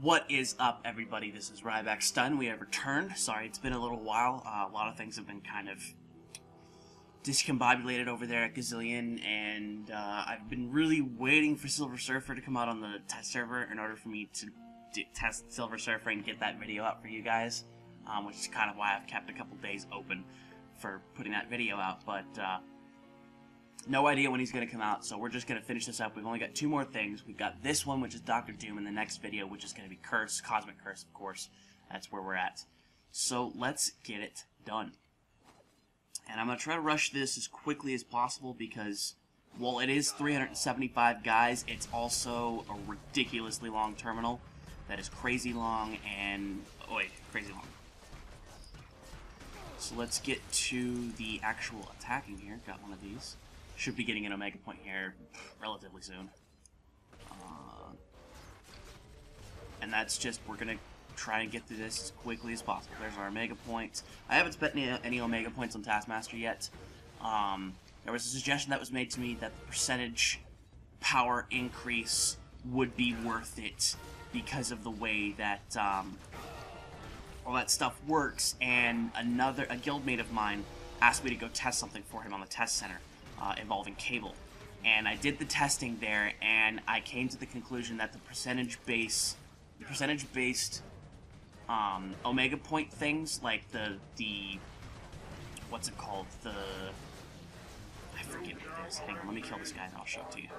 What is up, everybody? This is RybackStun. We have returned. Sorry, it's been a little while. A lot of things have been kind of discombobulated over there at Gazillion, and I've been really waiting for Silver Surfer to come out on the test server in order for me to test Silver Surfer and get that video out for you guys, which is kind of why I've kept a couple days open for putting that video out, but no idea when he's going to come out, so we're just going to finish this up. We've only got two more things. We've got this one, which is Dr. Doom, and the next video, which is going to be Curse, Cosmic Curse, of course. That's where we're at. So let's get it done. And I'm going to try to rush this as quickly as possible because, while it is 375 guys, it's also a ridiculously long terminal that is crazy long and... crazy long. So let's get to the actual attacking here. Got one of these. Should be getting an Omega Point here relatively soon. And that's just, we're going to try and get through this as quickly as possible. There's our Omega Points. I haven't spent any Omega Points on Taskmaster yet. There was a suggestion that was made to me that the percentage power increase would be worth it because of the way that all that stuff works, and a guildmate of mine asked me to go test something for him on the test center. Involving cable, and I did the testing there, and I came to the conclusion that the percentage-based Omega Point things, like the what's it called, I forget what it is. Hang on, let me kill this guy and I'll show it to you.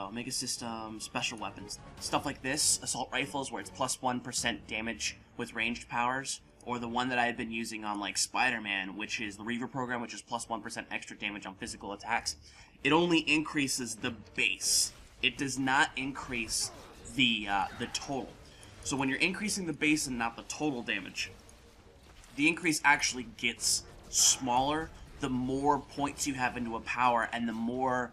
Omega System, special weapons, stuff like this, assault rifles where it's plus 1% damage with ranged powers. Or the one that I had been using on, like, Spider-Man, which is the Reaver program, which is plus 1% extra damage on physical attacks. It only increases the base. It does not increase the total. So when you're increasing the base and not the total damage, the increase actually gets smaller the more points you have into a power and the more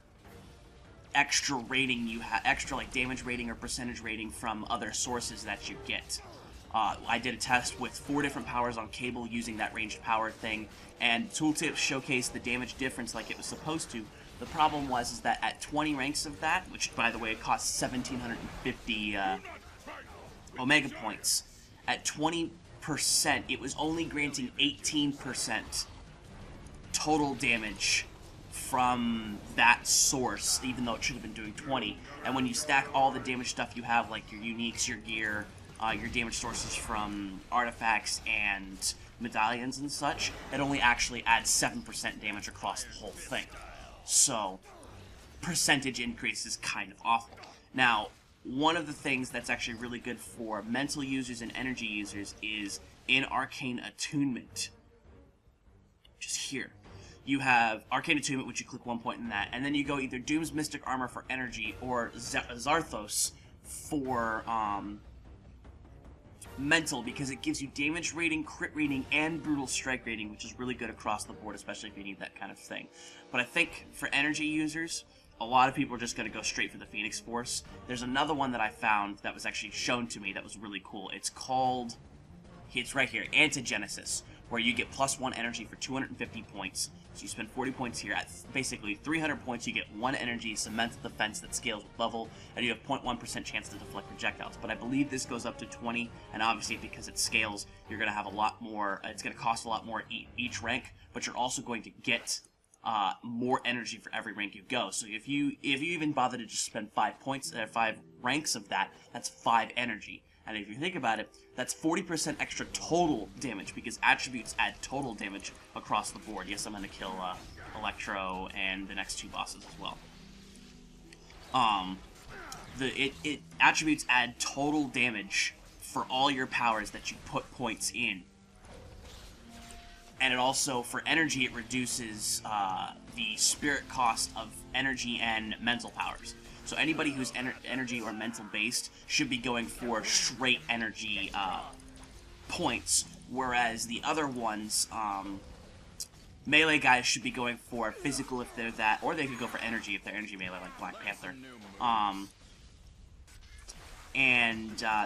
extra rating you have, extra, like, damage rating or percentage rating from other sources that you get. I did a test with 4 different powers on cable using that ranged power thing, and tooltips showcased the damage difference like it was supposed to. The problem was that at 20 ranks of that, which by the way it costs 1,750 Omega Points, at 20%, it was only granting 18% total damage from that source, even though it should have been doing 20. And when you stack all the damage stuff you have, like your uniques, your gear, your damage sources from artifacts and medallions and such, it only actually adds 7% damage across the whole thing. So, percentage increase is kind of awful. Now, one of the things that's actually really good for mental users and energy users is in Arcane Attunement. Just here. You have Arcane Attunement, which you click 1 point in that, and then you go either Doom's Mystic Armor for energy or Zarthos for, mental, because it gives you damage rating, crit rating, and brutal strike rating, which is really good across the board, especially if you need that kind of thing. But I think for energy users, a lot of people are just going to go straight for the Phoenix Force. There's another one that I found that was actually shown to me that was really cool. It's called, it's right here, Antigenesis, where you get plus 1 energy for 250 points. So you spend 40 points here. At basically 300 points, you get 1 energy cement defense that scales with level, and you have 0.1% chance to deflect projectiles. But I believe this goes up to 20, and obviously because it scales, you're going to have a lot more, it's going to cost a lot more each rank, but you're also going to get more energy for every rank you go. So if you even bother to just spend 5 points, 5 ranks of that, that's 5 energy. And if you think about it, that's 40% extra total damage, because attributes add total damage across the board. Yes, I'm going to kill Electro and the next 2 bosses as well. Attributes add total damage for all your powers that you put points in. And it also, for energy, it reduces the spirit cost of energy and mental powers. So anybody who's energy or mental based should be going for straight energy points, whereas the other ones, melee guys should be going for physical if they're that, or they could go for energy if they're energy melee like Black Panther.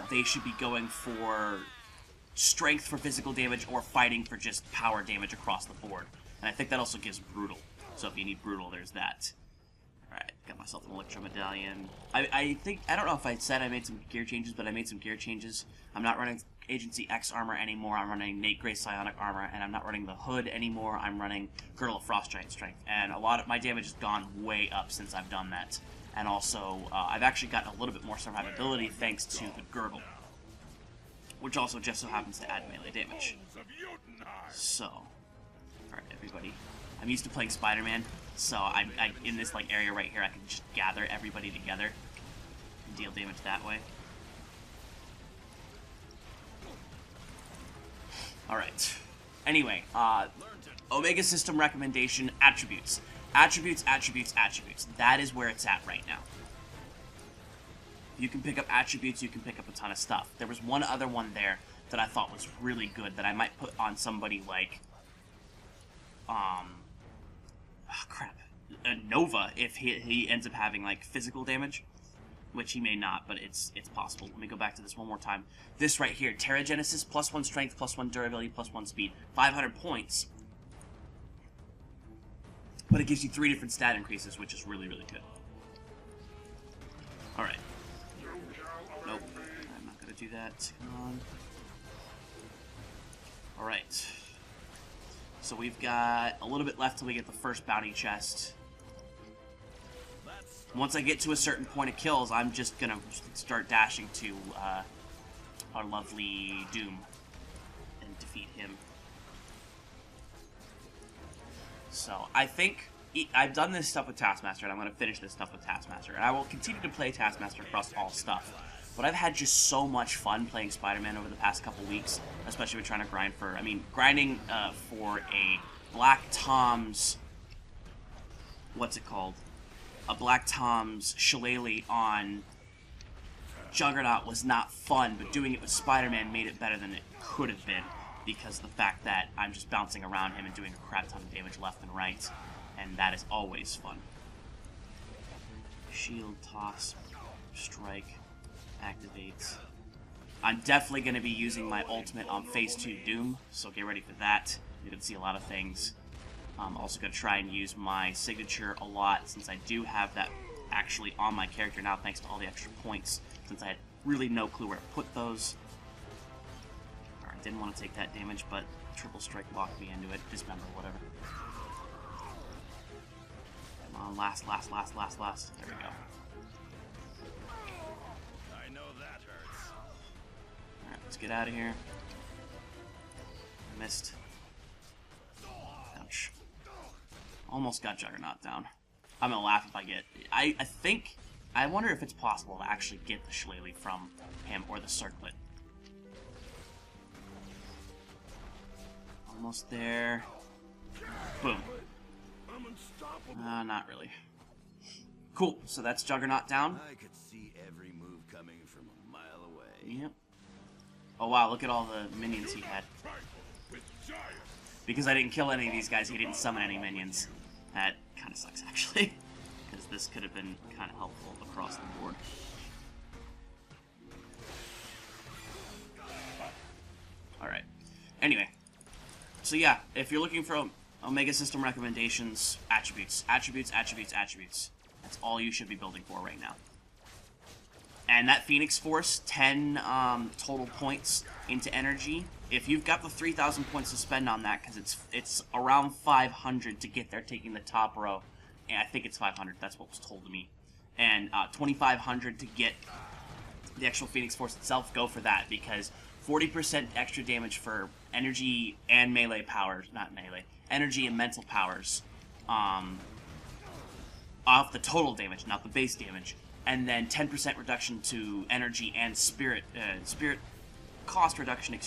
They should be going for strength for physical damage or fighting for just power damage across the board. And I think that also gives brutal. So if you need brutal, there's that. Alright. Got myself an Electro Medallion. I think, I don't know if I said I made some gear changes, but I made some gear changes. I'm not running Agency X armor anymore. I'm running Nate Gray Psionic armor, and I'm not running the Hood anymore. I'm running Girdle of Frost Giant Strength, and a lot of my damage has gone way up since I've done that. And also, I've actually gotten a little bit more survivability thanks to the Girdle, which also just so happens to add melee damage. So, alright everybody. I'm used to playing Spider-Man, so I in this like area right here, I can just gather everybody together and deal damage that way. Alright. Anyway, Omega System recommendation, attributes. Attributes, attributes, attributes. That is where it's at right now. You can pick up attributes, you can pick up a ton of stuff. There was one other one there that I thought was really good that I might put on somebody like, Nova, if he ends up having, like, physical damage, which he may not, but it's possible. Let me go back to this one more time. This right here, Terragenesis, +1 strength, +1 durability, +1 speed, 500 points. But it gives you 3 different stat increases, which is really, really good. Alright. Nope. I'm not gonna do that. Come on. Alright. So we've got a little bit left till we get the first bounty chest. Once I get to a certain point of kills, I'm just gonna start dashing to our lovely Doom and defeat him. So I think I've done this stuff with Taskmaster, and I'm going to finish this stuff with Taskmaster. And I will continue to play Taskmaster across all stuff. But I've had just so much fun playing Spider-Man over the past couple weeks, especially with trying to grind for, grinding for a Black Tom's, what's it called? A Black Tom's Shillelagh on Juggernaut was not fun, but doing it with Spider-Man made it better than it could have been, because of the fact that I'm just bouncing around him and doing a crap ton of damage left and right, and that is always fun. Shield, toss, strike, activate. I'm definitely going to be using my ultimate on Phase 2 Doom, so get ready for that. You're going to see a lot of things. I'm also going to try and use my signature a lot, since I do have that actually on my character now, thanks to all the extra points, since I had really no clue where to put those. Alright, didn't want to take that damage, but triple strike locked me into it. Dismember, whatever. Come on, last. There we go. I know that hurts. Alright, let's get out of here. Missed. Ouch. Almost got Juggernaut down. I'm gonna laugh if I get... I wonder if it's possible to actually get the Shillelagh from him, or the Circlet. Almost there. Boom. Not really. Cool, so that's Juggernaut down. I could see every move coming from a mile away. Yep. Oh wow, look at all the minions he had. Because I didn't kill any of these guys, he didn't summon any minions. That kind of sucks, actually. Because this could have been kind of helpful across the board. Alright. Anyway. So yeah, if you're looking for Omega System recommendations, attributes. Attributes, attributes, attributes. That's all you should be building for right now. And that Phoenix Force, 10 total points into energy. If you've got the 3,000 points to spend on that, because it's around 500 to get there, taking the top row. And I think it's 500, that's what was told to me. And 2,500 to get the actual Phoenix Force itself, go for that, because 40% extra damage for energy and melee powers, not melee, energy and mental powers, off the total damage, not the base damage. And then 10% reduction to energy and spirit cost reduction,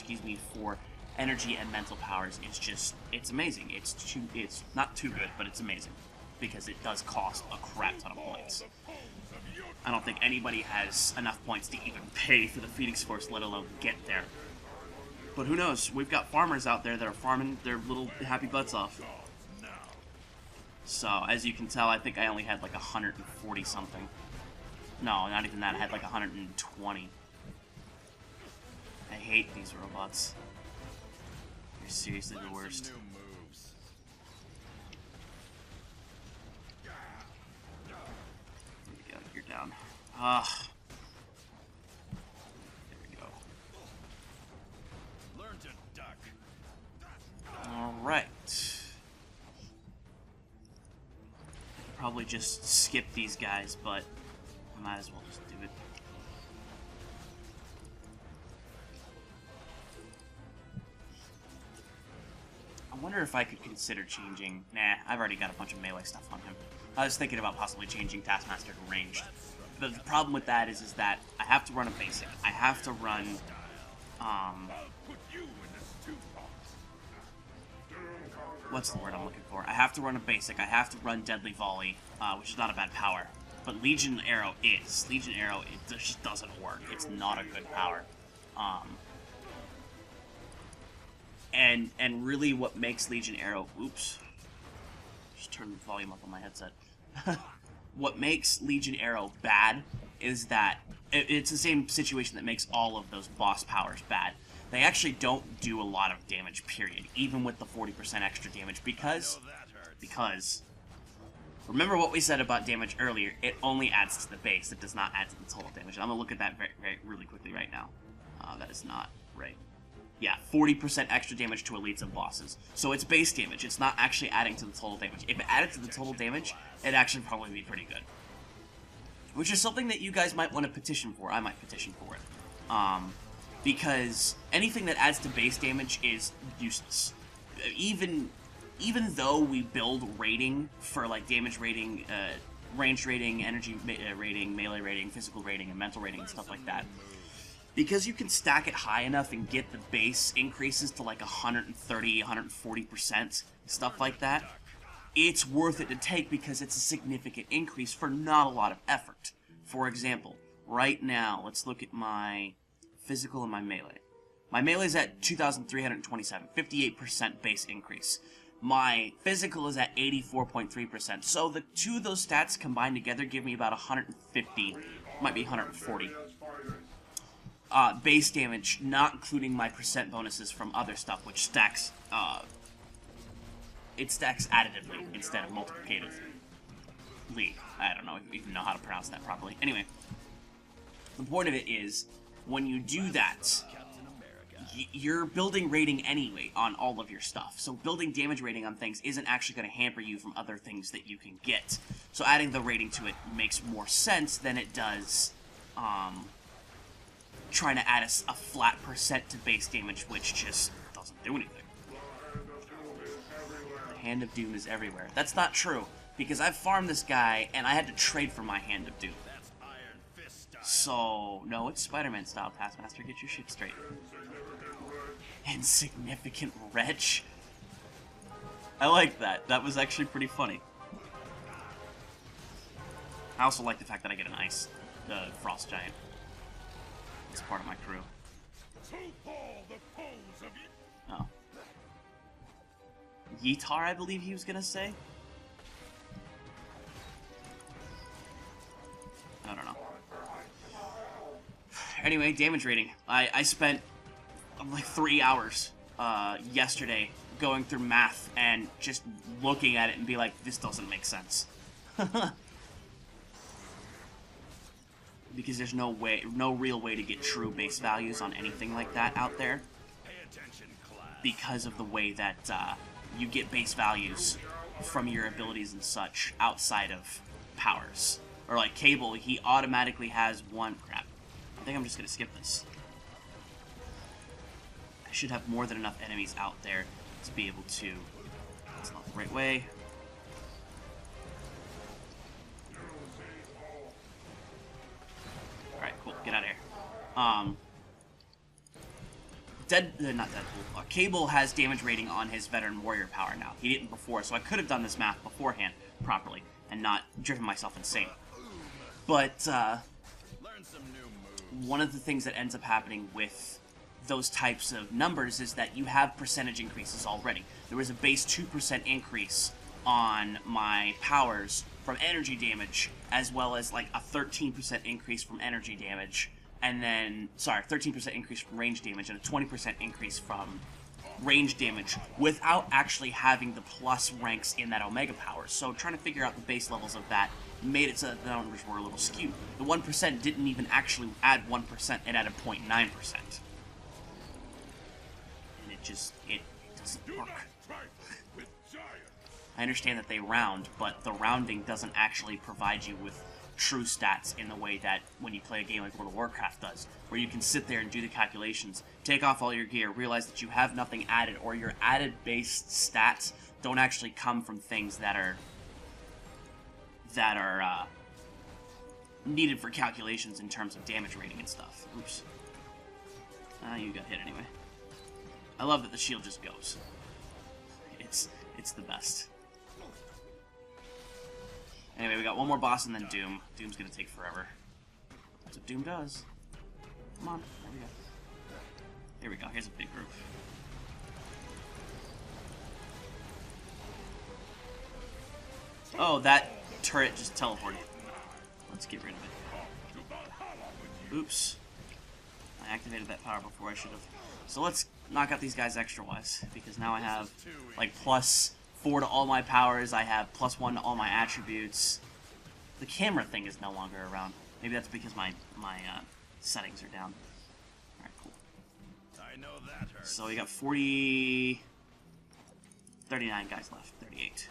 for energy and mental powers is just, it's amazing. It's not too good, but it's amazing, because it does cost a crap ton of points. I don't think anybody has enough points to even pay for the Phoenix Force, let alone get there. But who knows? We've got farmers out there that are farming their little happy butts off. So, as you can tell, I think I only had like 140 something. No, not even that. I had like 120. I hate these robots. They're seriously the worst. Ugh. There we go. Learn to duck. Alright. Probably just skip these guys, but I might as well just do it. I wonder if I could consider changing... Nah, I've already got a bunch of melee stuff on him. I was thinking about possibly changing Taskmaster to ranged. But the problem with that is that I have to run a basic. I have to run... what's the word I'm looking for? I have to run a basic. I have to run Deadly Volley, which is not a bad power. But Legion Arrow is. Legion Arrow, it just doesn't work. It's not a good power. And really what makes Legion Arrow... Oops. Just turn the volume up on my headset. What makes Legion Arrow bad is that it's the same situation that makes all of those boss powers bad. They actually don't do a lot of damage, period, even with the 40% extra damage, because remember what we said about damage earlier, it only adds to the base, it does not add to the total damage. And I'm going to look at that really quickly right now. That is not right. Yeah, 40% extra damage to elites and bosses. So it's base damage, it's not actually adding to the total damage. If it added to the total damage, it'd actually probably be pretty good. Which is something that you guys might want to petition for. I might petition for it. Because anything that adds to base damage is useless. Even though we build rating for like damage rating, range rating, energy rating, melee rating, physical rating, and mental rating and stuff like that, because you can stack it high enough and get the base increases to like 130, 140%, stuff like that, it's worth it to take because it's a significant increase for not a lot of effort. For example, right now, let's look at my physical and my melee. My melee is at 2,327, 58% base increase. My physical is at 84.3%, so the two of those stats combined together give me about 150, might be 140. Base damage, not including my percent bonuses from other stuff, which stacks, it stacks additively instead of multiplicatively. I don't know if you even know how to pronounce that properly. Anyway, the point of it is, when you do that, you're building rating anyway on all of your stuff. So building damage rating on things isn't actually going to hamper you from other things that you can get. So adding the rating to it makes more sense than it does, trying to add a flat percent to base damage, which just doesn't do anything. The Hand of Doom is everywhere. That's not true, because I've farmed this guy, and I had to trade for my Hand of Doom. So, no, it's Spider-Man style, Taskmaster. Get your shit straight. Insignificant wretch. I like that. That was actually pretty funny. I also like the fact that I get an ice, the Frost Giant. It's part of my crew. Oh. Yeetar, I believe he was gonna say? I don't know. Anyway, damage rating. I spent like 3 hours yesterday going through math and just looking at it and be like, this doesn't make sense. Because there's no real way to get true base values on anything like that out there. Because of the way that you get base values from your abilities and such outside of powers. Or like Cable, he automatically has one... Crap. I think I'm just going to skip this. I should have more than enough enemies out there to be able to... That's not the right way. Alright, cool. Get out of here. Not Deadpool. Cable has damage rating on his Veteran Warrior power now. He didn't before, so I could have done this math beforehand properly and not driven myself insane. But, one of the things that ends up happening with those types of numbers is that you have percentage increases already. There was a base 2% increase on my powers from energy damage, as well as like a 13% increase from energy damage, and then, sorry, 13% increase from range damage, and a 20% increase from range damage without actually having the plus ranks in that Omega power. So trying to figure out the base levels of that made it so that the numbers were a little skewed. The 1% didn't even actually add 1%, it added 0.9%. And it doesn't work. I understand that they round, but the rounding doesn't actually provide you with true stats in the way that when you play a game like World of Warcraft does, where you can sit there and do the calculations, take off all your gear, realize that you have nothing added, or your added base stats don't actually come from things that are needed for calculations in terms of damage rating and stuff. Oops. You got hit anyway. I love that the shield just goes. It's the best. Anyway, we got one more boss and then Doom. Doom's gonna take forever. That's what Doom does. Come on, there we go. Here we go, here's a big group. Oh, that turret just teleported. Let's get rid of it. Oops. I activated that power before I should have. So let's knock out these guys extra-wise, because now I have, like, +4 to all my powers, I have +1 to all my attributes. The camera thing is no longer around. Maybe that's because my settings are down. Alright, cool. I know that hurts. So we got 39 guys left. 38.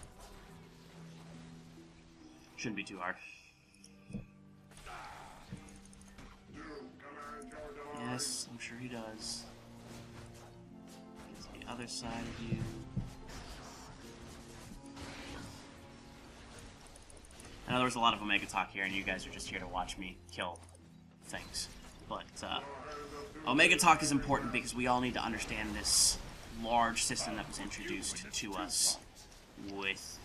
Shouldn't be too hard. Yes, I'm sure he does. Gets the other side of you. I know there was a lot of Omega talk here, and you guys are just here to watch me kill things. But, Omega talk is important because we all need to understand this large system that was introduced to us with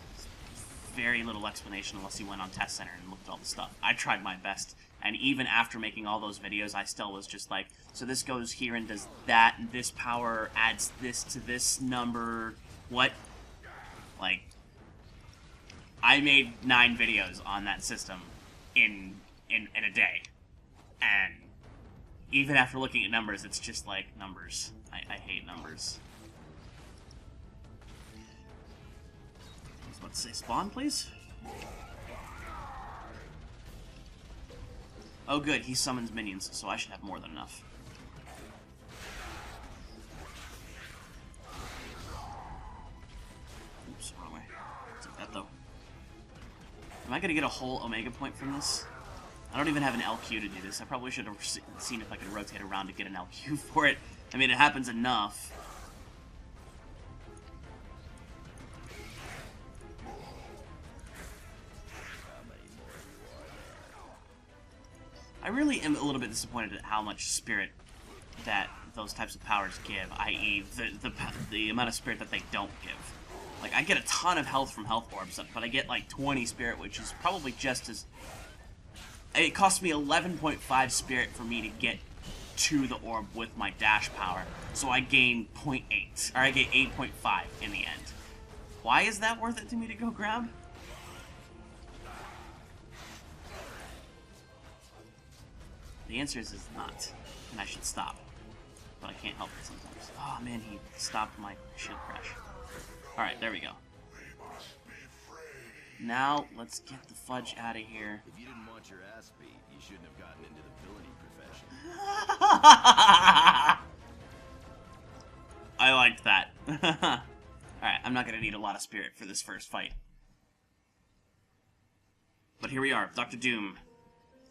very little explanation unless you went on Test Center and looked at all the stuff. I tried my best, and even after making all those videos, I still was just like, so this goes here and does that, and this power adds this to this number. What? Like, I made 9 videos on that system in a day, and even after looking at numbers, it's just like numbers. I hate numbers. I was about to say spawn, please. Oh good, he summons minions, so I should have more than enough. Oops, wrong way. Take that though. Am I gonna get a whole Omega point from this? I don't even have an LQ to do this. I probably should have seen if I could rotate around to get an LQ for it. I mean, it happens enough. I really am a little bit disappointed at how much spirit that those types of powers give, i.e. the amount of spirit that they don't give. Like, I get a ton of health from health orbs, but I get like 20 spirit, which is probably just as... It cost me 11.5 spirit for me to get to the orb with my dash power, so I gain 0.8, or I get 8.5 in the end. Why is that worth it to me to go grab? The answer is not, and I should stop. But I can't help it sometimes. Oh man, he stopped my shield crash. Alright, there we go. Now, let's get the fudge out of here. If you didn't want your ass beat, you shouldn't have gotten into the villainy profession. I liked that. Alright, I'm not going to need a lot of spirit for this first fight. But here we are, Dr. Doom.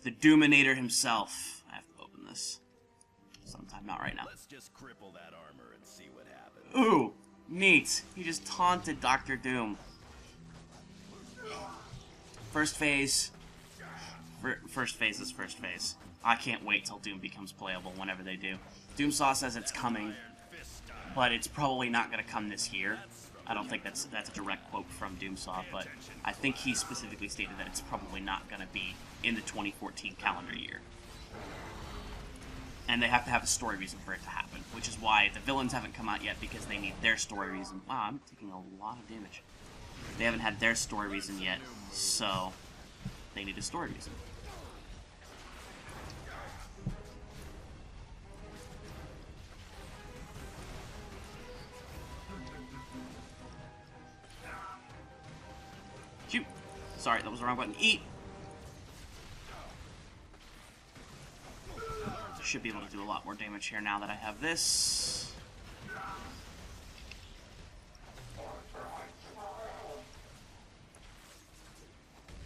The Doominator himself. I have to open this. Sometime, not right now. Let's just cripple that armor and see what happens. Ooh, neat. He just taunted Dr. Doom. First phase. First phase is first phase. I can't wait till Doom becomes playable whenever they do. Doomsaw says it's coming, but it's probably not going to come this year. I don't think that's a direct quote from Doomsaw, but I think he specifically stated that it's probably not going to be in the 2014 calendar year. And they have to have a story reason for it to happen, which is why the villains haven't come out yet, because they need their story reason. Wow, I'm taking a lot of damage. They haven't had their story reason yet, so they need a story reason. Sorry, that was the wrong button. Eat! Should be able to do a lot more damage here now that I have this.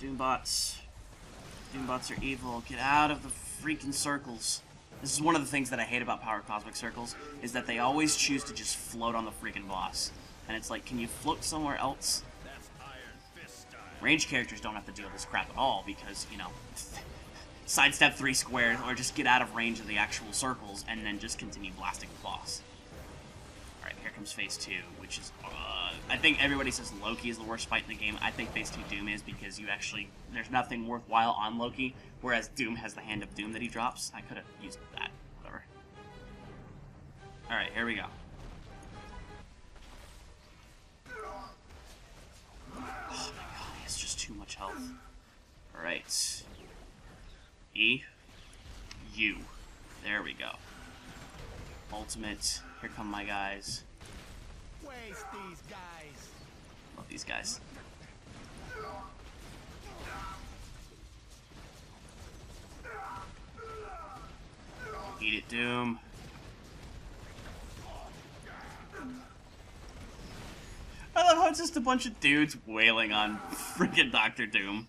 Doombots. Doombots are evil. Get out of the freaking circles. This is one of the things that I hate about Power Cosmic Circles, is that they always choose to just float on the freaking boss. And it's like, can you float somewhere else? Ranged characters don't have to deal with this crap at all, because, you know, sidestep 3 squares, or just get out of range of the actual circles, and then just continue blasting the boss. Alright, here comes Phase 2, which is, I think everybody says Loki is the worst fight in the game. I think Phase 2 Doom is, because you actually, there's nothing worthwhile on Loki, whereas Doom has the Hand of Doom that he drops. I could have used that, whatever. Alright, here we go. Oh my god, he has just too much health. Alright. E. U. There we go. Ultimate. Here come my guys. Waste these guys. Love these guys. Eat it, Doom. I love how it's just a bunch of dudes wailing on freaking Dr. Doom.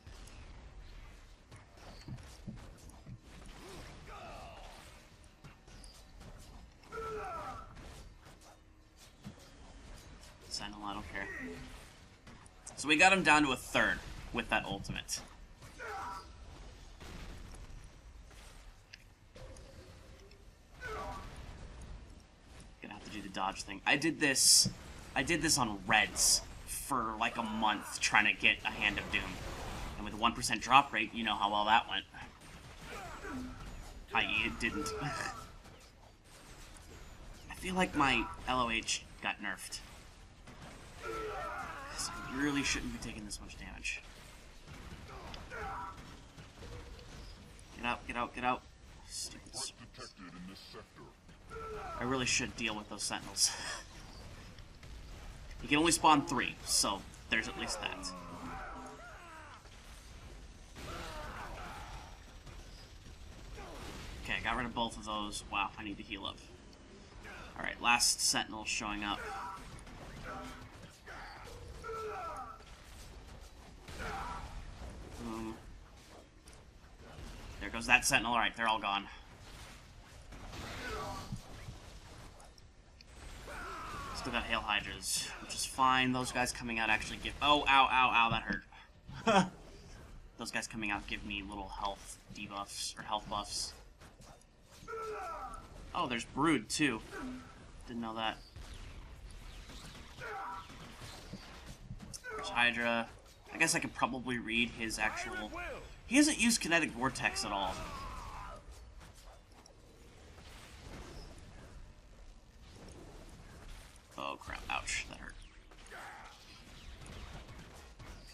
Sentinel, I don't care. So we got him down to a third with that ultimate. Gonna have to do the dodge thing. I did this on Reds for like a month trying to get a Hand of Doom. And with a 1% drop rate, you know how well that went. I.e. it didn't. I feel like my LOH got nerfed. Because I really shouldn't be taking this much damage. Get out, get out, get out. Stupid. I really should deal with those sentinels. You can only spawn 3, so there's at least that. Okay, I got rid of both of those. Wow, I need to heal up. Alright, last sentinel showing up. Boom. There goes that sentinel. Alright, they're all gone. Still got Hail Hydras, which is fine. Those guys coming out actually give... Oh, ow, ow, ow, that hurt. Those guys coming out give me little health debuffs, or health buffs. Oh, there's Brood, too. Didn't know that. There's Hydra. I guess I could probably read his actual... He hasn't used Kinetic Vortex at all. Oh crap, ouch, that hurt.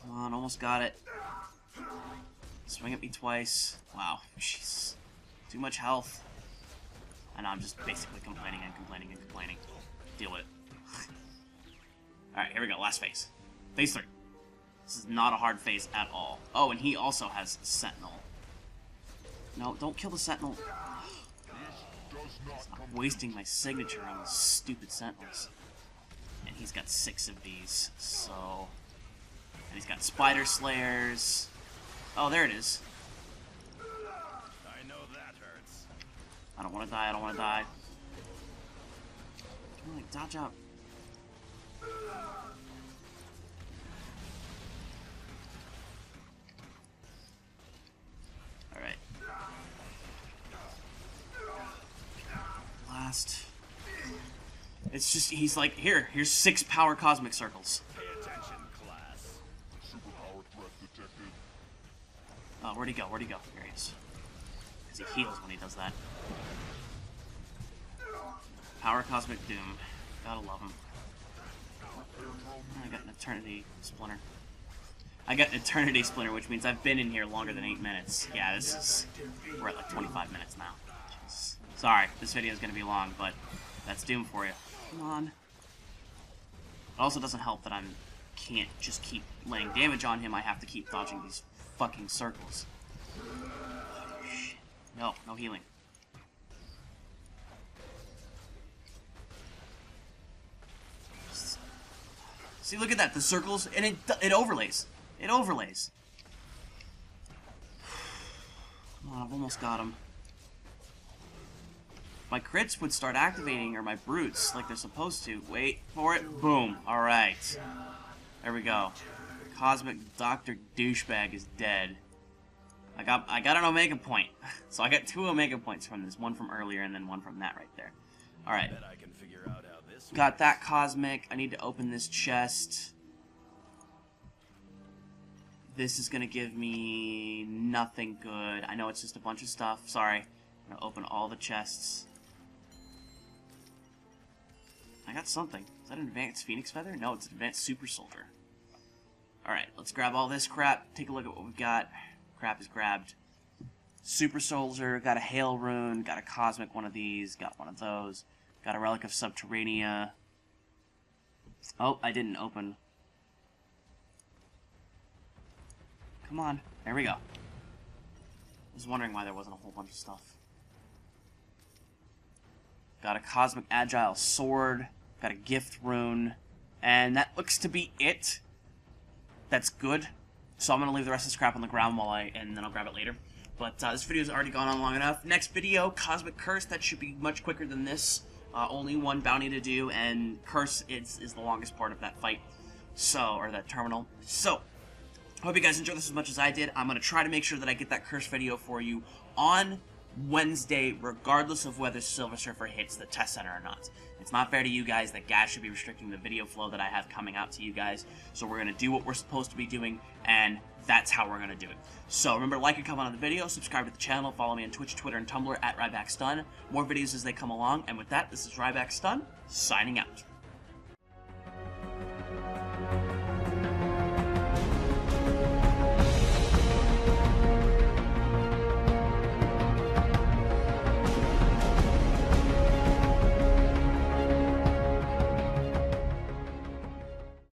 Come on, almost got it. Swing at me twice. Wow, jeez. Too much health. I know, I'm just basically complaining and complaining and complaining. Deal with it. Alright, here we go, last phase. Phase 3. This is not a hard phase at all. Oh, and he also has Sentinel. No, don't kill the Sentinel. Stop wasting my signature on those stupid Sentinels. And he's got 6 of these, so... And he's got Spider Slayers. Oh, there it is. I know that hurts. I don't want to die, I don't want to die. Come on, like, dodge up. Alright. Last. It's just, he's like, here's 6 power cosmic circles. Pay attention, class. Superpower threat detected. Oh, where'd he go? Where'd he go? There he is. Because he heals when he does that. Power Cosmic Doom. Gotta love him. I got an Eternity Splinter. I got an Eternity Splinter, which means I've been in here longer than 8 minutes. Yeah, this is... We're at like 25 minutes now. Jeez. Sorry, this video is gonna be long, but that's Doom for you. Come on. It also doesn't help that I'm can't just keep laying damage on him. I have to keep dodging these fucking circles. Oh, shit. No, no healing. See, look at that, the circles, and it overlays. It overlays. Come on, I've almost got him. My crits would start activating, or my brutes, like they're supposed to. Wait for it. Boom. Alright. There we go. Cosmic Dr. Douchebag is dead. I got an Omega point. So I got 2 Omega points from this. One from earlier, and then one from that right there. Alright. Got that Cosmic. I need to open this chest. This is going to give me nothing good. I know it's just a bunch of stuff. Sorry. I'm going to open all the chests. I got something. Is that an advanced Phoenix Feather? No, it's an advanced Super Soldier. Alright, let's grab all this crap. Take a look at what we've got. Crap is grabbed. Super Soldier, got a Hail Rune, got a Cosmic one of these, got one of those. Got a Relic of Subterranea. Oh, I didn't open. Come on. There we go. I was wondering why there wasn't a whole bunch of stuff. Got a Cosmic Agile Sword. Got a Gift Rune. And that looks to be it. That's good. So I'm going to leave the rest of this crap on the ground and then I'll grab it later. But this video's already gone on long enough. Next video, Cosmic Curse. That should be much quicker than this. Only one bounty to do, and Curse is the longest part of that fight. So, or that terminal. So, hope you guys enjoyed this as much as I did. I'm going to try to make sure that I get that Curse video for you on Wednesday, regardless of whether Silver Surfer hits the test center or not. It's not fair to you guys that Gas should be restricting the video flow that I have coming out to you guys. So we're going to do what we're supposed to be doing, and that's how we're going to do it. So remember to like and comment on the video, subscribe to the channel, follow me on Twitch, Twitter, and Tumblr at RybackStun. More videos as they come along, and with that, this is RybackStun, signing out.